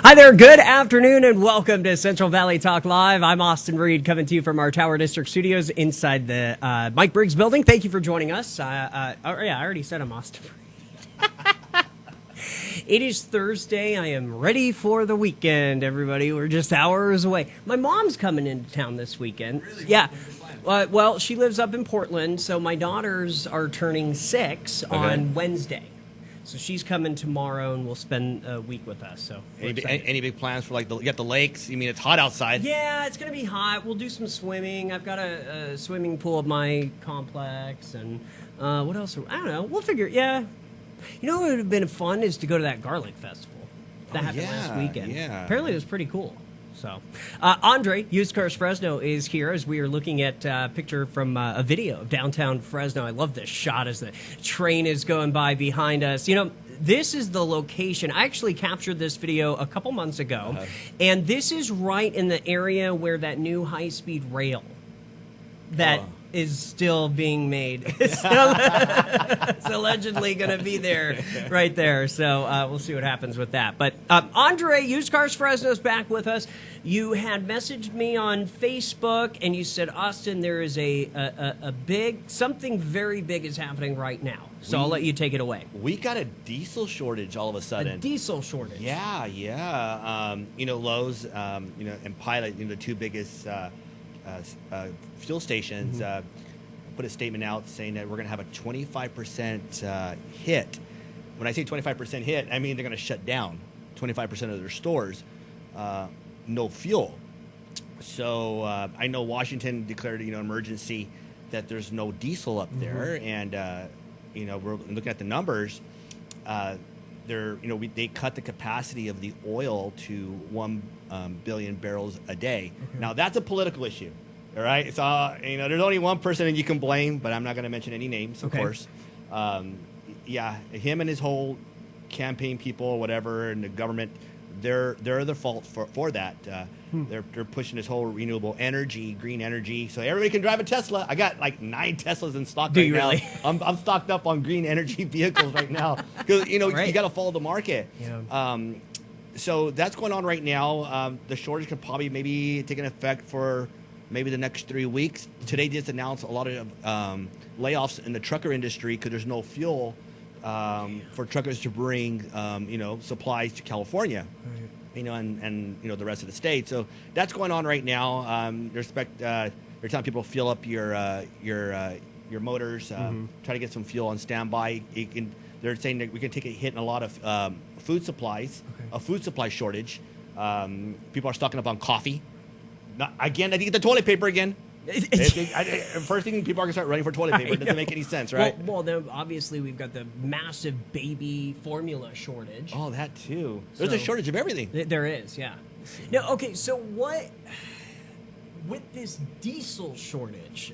Hi there, good afternoon, and welcome to Central Valley Talk Live. I'm Austin Reed, coming to you from our Tower District studios inside the Mike Briggs building. Thank you for joining us. I already said I'm Austin Reed. It is Thursday. I am ready for the weekend, everybody. We're just hours away. My mom's coming into town this weekend. Really? Yeah. Well, she lives up in Portland, so my daughters are turning 6 on Wednesday. So she's coming tomorrow, and we'll spend a week with us. So Any big plans for, like, you got the lakes? You mean it's hot outside? Yeah, it's going to be hot. We'll do some swimming. I've got a swimming pool at my complex. And what else? I don't know. We'll figure. Yeah. You know what would have been fun is to go to that garlic festival. That happened last weekend. Yeah. Apparently it was pretty cool. So, Andre, Used Cars Fresno, is here as we are looking at a picture from a video of downtown Fresno. I love this shot as the train is going by behind us. You know, this is the location. I actually captured this video a couple months ago, and this is right in the area where that new high-speed rail that is still being made. It's allegedly going to be there, right there. So we'll see what happens with that. But Andre, Used Cars Fresno, is back with us. You had messaged me on Facebook, and you said, Austin, there is something very big is happening right now. So I'll let you take it away. We got a diesel shortage all of a sudden. A diesel shortage? Yeah. Lowe's, and Pilot, the two biggest fuel stations, put a statement out saying that we're going to have a 25% hit. When I say 25% hit, I mean they're going to shut down 25% of their stores. No fuel. So I know Washington declared emergency that there's no diesel up there, and we're looking at the numbers. They cut the capacity of the oil to 1 billion barrels a day. Now that's a political issue. All right, so there's only one person that you can blame, but I'm not going to mention any names, of course. Him and his whole campaign people, whatever, and the government, they're the fault for that. They're pushing this whole renewable energy, green energy, so everybody can drive a Tesla. I got like 9 Teslas in stock right now. Really? I'm stocked up on green energy vehicles right now because you got to follow the market. Yeah. So that's going on right now. The shortage could probably maybe take an effect for maybe the next 3 weeks. Today just announced a lot of layoffs in the trucker industry because there's no fuel for truckers to bring supplies to California. And the rest of the state. So that's going on right now. They're telling people to fill up your motors, try to get some fuel on standby. They're saying that we can take a hit in a lot of food supplies, a food supply shortage. People are stocking up on coffee. I didn't get the toilet paper again. First thing people are going to start running for toilet paper. It doesn't make any sense, right? Well, then obviously we've got the massive baby formula shortage. Oh, that too. There's a shortage of everything. There is, yeah. Now, okay, so what, with this diesel shortage,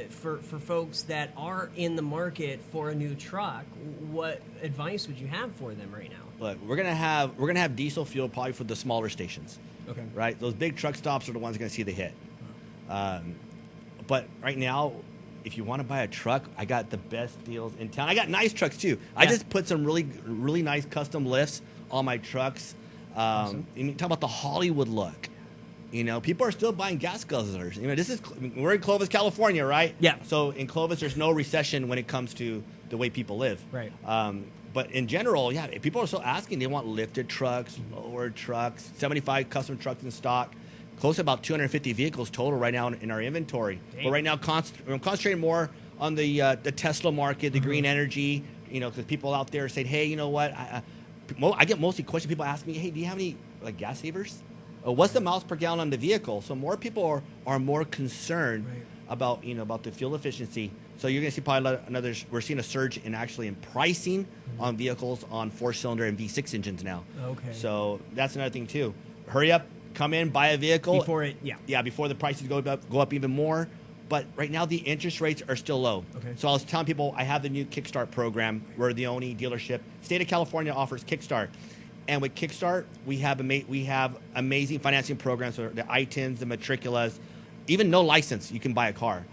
for folks that are in the market for a new truck, what advice would you have for them right now? Look, we're gonna have diesel fuel probably for the smaller stations. Okay. Right? Those big truck stops are the ones going to see the hit. But right now, if you want to buy a truck, I got the best deals in town. I got nice trucks too. Yeah. I just put some really, really nice custom lifts on my trucks. Awesome. Talk about the Hollywood look. People are still buying gas guzzlers. We're in Clovis, California, right? Yeah. So in Clovis, there's no recession when it comes to the way people live. Right. But in general, people are still asking. They want lifted trucks, lowered trucks, 75 custom trucks in stock. Close to about 250 vehicles total right now in our inventory. Dang. But right now, I'm concentrating more on the Tesla market, the green energy. Because people out there saying, "Hey, you know what?" I get mostly questions. People ask me, "Hey, do you have any gas savers? What's the miles per gallon on the vehicle?" So more people are more concerned about the fuel efficiency. So you're going to see probably we're seeing a surge in pricing on vehicles on 4-cylinder and V6 engines now. Okay. So that's another thing too. Hurry up, come in, buy a vehicle. Before the prices go up even more. But right now the interest rates are still low. Okay. So I was telling people I have the new Kickstart program. We're the only dealership. State of California offers Kickstart. And with Kickstart, we have amazing financing programs, so the I-10s, the matriculas, even no license, you can buy a car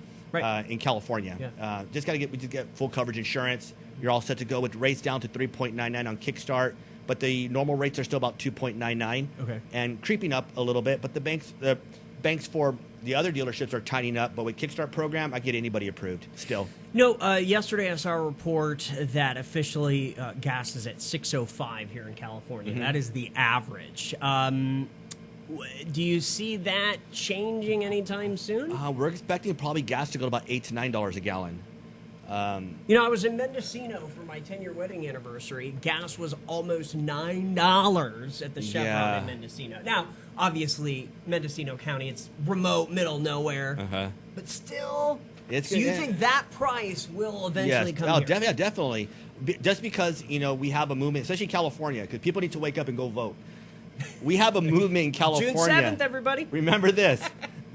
in California. Yeah. We just get full coverage insurance. You're all set to go with rates down to 3.99 on Kickstart. but the normal rates are still about 2.99. Okay. And creeping up a little bit, but the banks for the other dealerships are tightening up. But with Kickstart program, I get anybody approved still. Yesterday I saw a report that officially gas is at 605 here in California. That is the average. Do you see that changing anytime soon? We're expecting probably gas to go to about $8 to $9 a gallon. I was in Mendocino for my 10-year wedding anniversary. Gas was almost $9 at the Chevron in Mendocino. Now, obviously, Mendocino County, it's remote, middle nowhere. But still, you think that price will eventually come here? Yeah, definitely. Just because, we have a movement, especially California, because people need to wake up and go vote. We have a movement in California. June 7th, everybody. Remember this.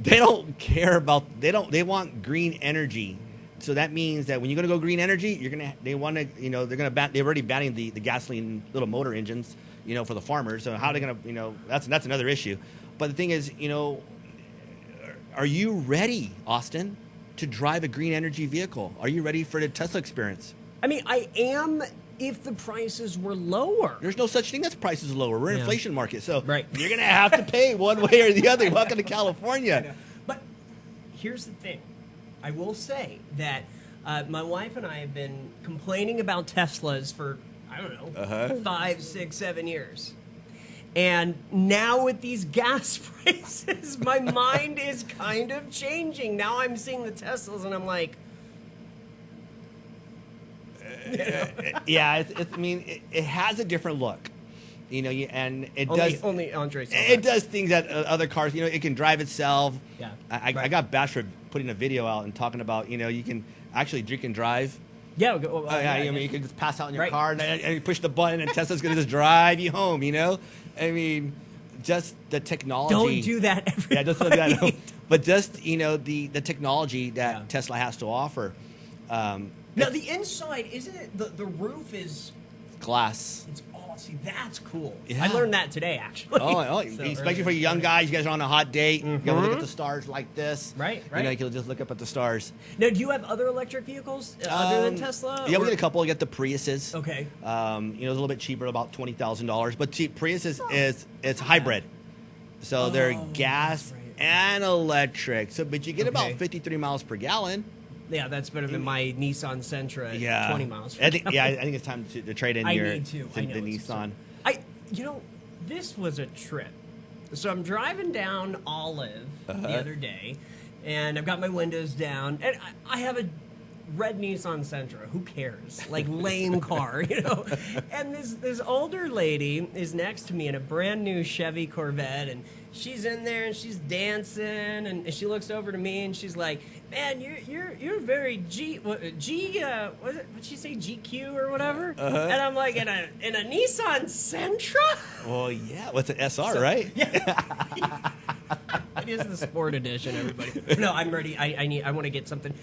They don't care about, they want green energy. So that means that when you're going to go green energy, they're already banning the gasoline little motor engines, for the farmers. So how are they going to, that's another issue. But the thing is, are you ready, Austin, to drive a green energy vehicle? Are you ready for the Tesla experience? I mean, I am if the prices were lower. There's no such thing as prices lower. We're in an inflation market. So you're going to have to pay one way or the other. Welcome to California. But here's the thing. I will say that my wife and I have been complaining about Teslas for, 5, 6, 7 years. And now with these gas prices, my mind is kind of changing. Now I'm seeing the Teslas and I'm like, yeah, it has a different look, and it only Andre saw that. It does things that other cars, it can drive itself. Yeah, I got bashed for putting a video out and talking about, you can actually drink and drive. Yeah, you can just pass out in your car and you push the button and Tesla's going to just drive you home. Just the technology. Don't do that. Everybody. Yeah, just don't do that. But just the technology that Tesla has to offer. Now, the inside, isn't it? The roof is glass. It's see, that's cool. Yeah. I learned that today, actually. Especially for you young guys, you guys are on a hot date. You gotta look at the stars like this. Right. You can just look up at the stars. Now, do you have other electric vehicles other than Tesla? Yeah, we get a couple. We get the Priuses. Okay. It's a little bit cheaper, about $20,000. But Prius is hybrid, so they're gas and electric. So, but you get about 53 miles per gallon. Yeah, that's better than my Nissan Sentra at 20 miles per gallon. I think it's time to trade in the Nissan. This was a trip. So I'm driving down Olive the other day, and I've got my windows down, and I have a red Nissan Sentra. Who cares? Like, lame car, And this older lady is next to me in a brand new Chevy Corvette, and she's in there and she's dancing, and she looks over to me and she's like, "Man, you're very what'd she say, GQ or whatever?" And I'm like, in a Nissan Sentra? Well, yeah, what's an SR, right? Yeah. It is the sport edition, everybody. No, I'm ready. I want to get something.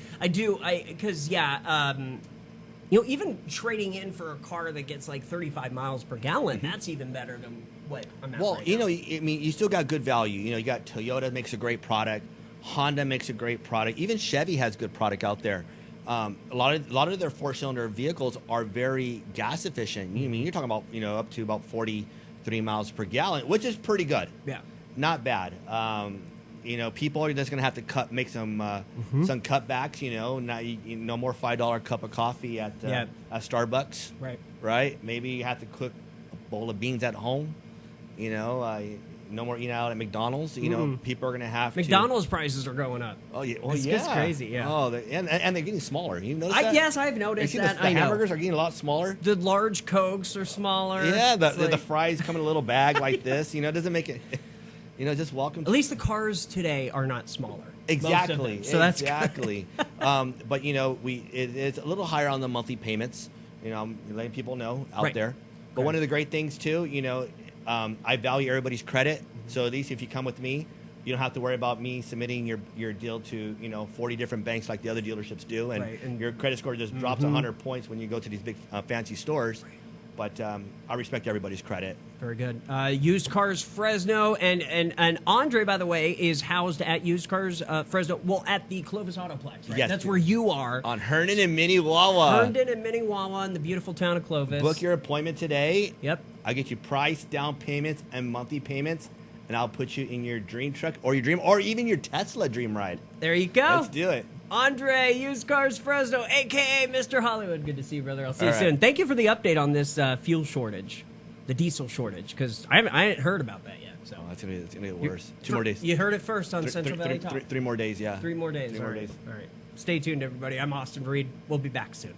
Even trading in for a car that gets like 35 miles per gallon, that's even better than what I'm at right now. You still got good value. You got Toyota makes a great product, Honda makes a great product, even Chevy has good product out there. A lot of their 4-cylinder vehicles are very gas efficient. You're talking about up to about 43 miles per gallon, which is pretty good. Yeah, not bad. People are just going to have to make some cutbacks. No more $5 cup of coffee at Starbucks. Right. Maybe you have to cook a bowl of beans at home. No more eating out at McDonald's. People are going to have McDonald's prices are going up. Oh yeah, it's crazy. Yeah. Oh, and they're getting smaller. You notice that? Yes, I've noticed that. The hamburgers are getting a lot smaller. The large Cokes are smaller. Yeah, the fries come in a little bag like this. It doesn't make it. Just welcome. At least the cars today are not smaller. Exactly. So that's exactly. But it's a little higher on the monthly payments. I'm letting people know out there. But one of the great things too, I value everybody's credit. So at least if you come with me, you don't have to worry about me submitting your deal to 40 different banks like the other dealerships do, and your credit score just drops 100 points when you go to these big fancy stores. but I respect everybody's credit. Very good. Used Cars Fresno, and Andre, by the way, is housed at Used Cars Fresno. Well, at the Clovis Autoplex, right? Yes, That's where you are. On Herndon and Minnewawa. Herndon and Minnewawa in the beautiful town of Clovis. Book your appointment today. Yep. I'll get you price, down payments, and monthly payments, and I'll put you in your dream truck or your dream, or even your Tesla dream ride. There you go. Let's do it. Andre, Used Cars Fresno, a.k.a. Mr. Hollywood. Good to see you, brother. I'll see you All soon. right. Thank you for the update on this fuel shortage, the diesel shortage, because I hadn't heard about that yet. So It's gonna get worse. 2 more days. You heard it first on Central Valley Talk. 3 more days, yeah. 3 more days. 3 more All right. days. All right. Stay tuned, everybody. I'm Austin Reed. We'll be back soon.